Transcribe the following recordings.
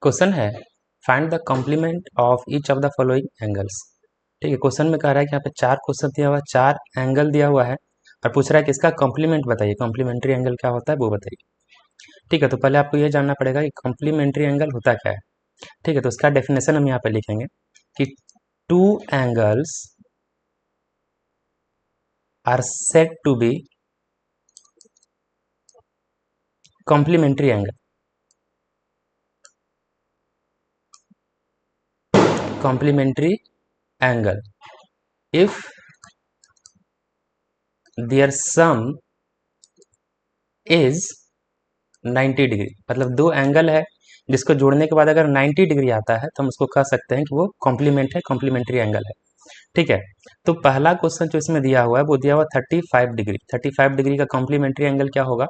Question है find the complement of each of the following angles. ठीक है, question में कह रहा है कि यहाँ पे चार क्वेश्चन दिया हुआ है, चार एंगल दिया हुआ है और पूछ रहा है कि इसका कॉम्प्लीमेंट बताइए, कॉम्प्लीमेंट्री एंगल क्या होता है वो बताइए। ठीक है, तो पहले आपको ये जानना पड़ेगा कि कॉम्प्लीमेंट्री एंगल होता क्या है। ठीक है, तो इसका डेफिनेशन हम यहाँ पे लिखेंगे कि two angles are said to be complementary angle. Complementary angle if their sum is 90 degree. मतलब दो एंगल है जिसको जोड़ने के बाद अगर 90 डिग्री आता है तो हम उसको कह सकते हैं कि वो कॉम्प्लीमेंट है, कॉम्प्लीमेंट्री एंगल है। ठीक है, तो पहला क्वेश्चन जो इसमें दिया हुआ है वो दिया हुआ 35 डिग्री। 35 डिग्री का कॉम्प्लीमेंट्री एंगल क्या होगा,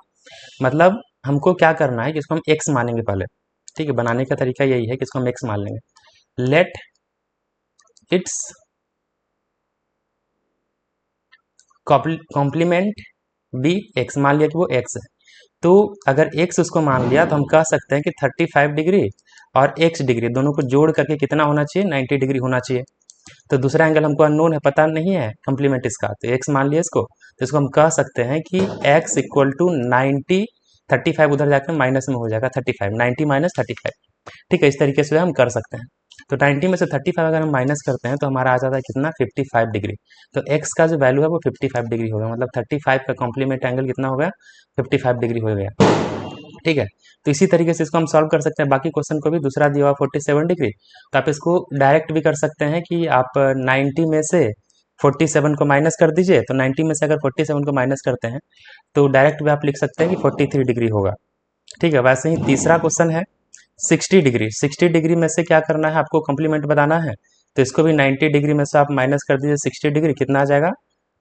मतलब हमको क्या करना है कि इसको हम एक्स मानेंगे पहले। ठीक है, बनाने का तरीका यही है कि इसको हम एक्स मान लेंगे। Let its complement be x, मान लिया कि वो एक्स है। तो अगर x उसको मान लिया तो हम कह सकते हैं कि 35 डिग्री और x डिग्री दोनों को जोड़ करके कितना होना चाहिए, 90 डिग्री होना चाहिए। तो दूसरा एंगल हमको अननोन है, पता नहीं है कॉम्प्लीमेंट इसका, तो x मान लिया इसको, तो इसको हम कह सकते हैं कि x इक्वल टू 90, 35 उधर जाकर माइनस में हो जाएगा 35, 90 माइनस 35। ठीक है, इस तरीके से हम कर सकते हैं। तो 90 में से 35 अगर हम माइनस करते हैं तो हमारा आ जाता है कितना, 55 डिग्री। तो x का जो वैल्यू है वो 55 डिग्री होगा, मतलब 35 का कॉम्प्लीमेंट एंगल कितना हो गया, 55 डिग्री हो गया। ठीक है, तो इसी तरीके से इसको हम सॉल्व कर सकते हैं। बाकी क्वेश्चन को भी दूसरा दिया हुआ 47 डिग्री, तो आप इसको डायरेक्ट भी कर सकते हैं कि आप 90 में से 47 को माइनस कर दीजिए। तो 90 में से अगर 47 को माइनस करते हैं तो डायरेक्ट भी आप लिख सकते हैं कि 43 डिग्री होगा। ठीक है, वैसे ही तीसरा क्वेश्चन है 60 डिग्री। 60 डिग्री में से क्या करना है, आपको कॉम्प्लीमेंट बताना है। तो इसको भी 90 डिग्री में से आप माइनस कर दीजिए 60 डिग्री, कितना आ जाएगा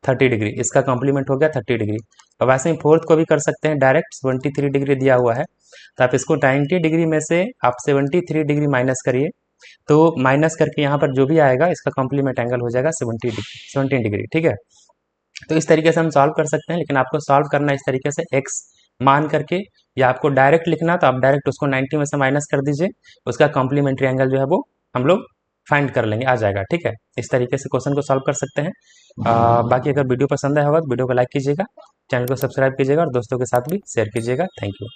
30 डिग्री। इसका कॉम्प्लीमेंट हो गया 30 डिग्री। और वैसे ही फोर्थ को भी कर सकते हैं डायरेक्ट, 73 डिग्री दिया हुआ है तो आप इसको 90 डिग्री में से आप 73 डिग्री माइनस करिए, तो माइनस करके यहाँ पर जो भी आएगा इसका कॉम्प्लीमेंट एंगल हो जाएगा 17 डिग्री। ठीक है, तो इस तरीके से हम सॉल्व कर सकते हैं, लेकिन आपको सॉल्व करना इस तरीके से x मान करके, या आपको डायरेक्ट लिखना तो आप डायरेक्ट उसको 90 में से माइनस कर दीजिए, उसका कॉम्प्लीमेंट्री एंगल जो है वो हम लोग फाइंड कर लेंगे, आ जाएगा। ठीक है, इस तरीके से क्वेश्चन को सॉल्व कर सकते हैं। बाकी अगर वीडियो पसंद आया होगा तो वीडियो को लाइक कीजिएगा, चैनल को सब्सक्राइब कीजिएगा और दोस्तों के साथ भी शेयर कीजिएगा। Thank you.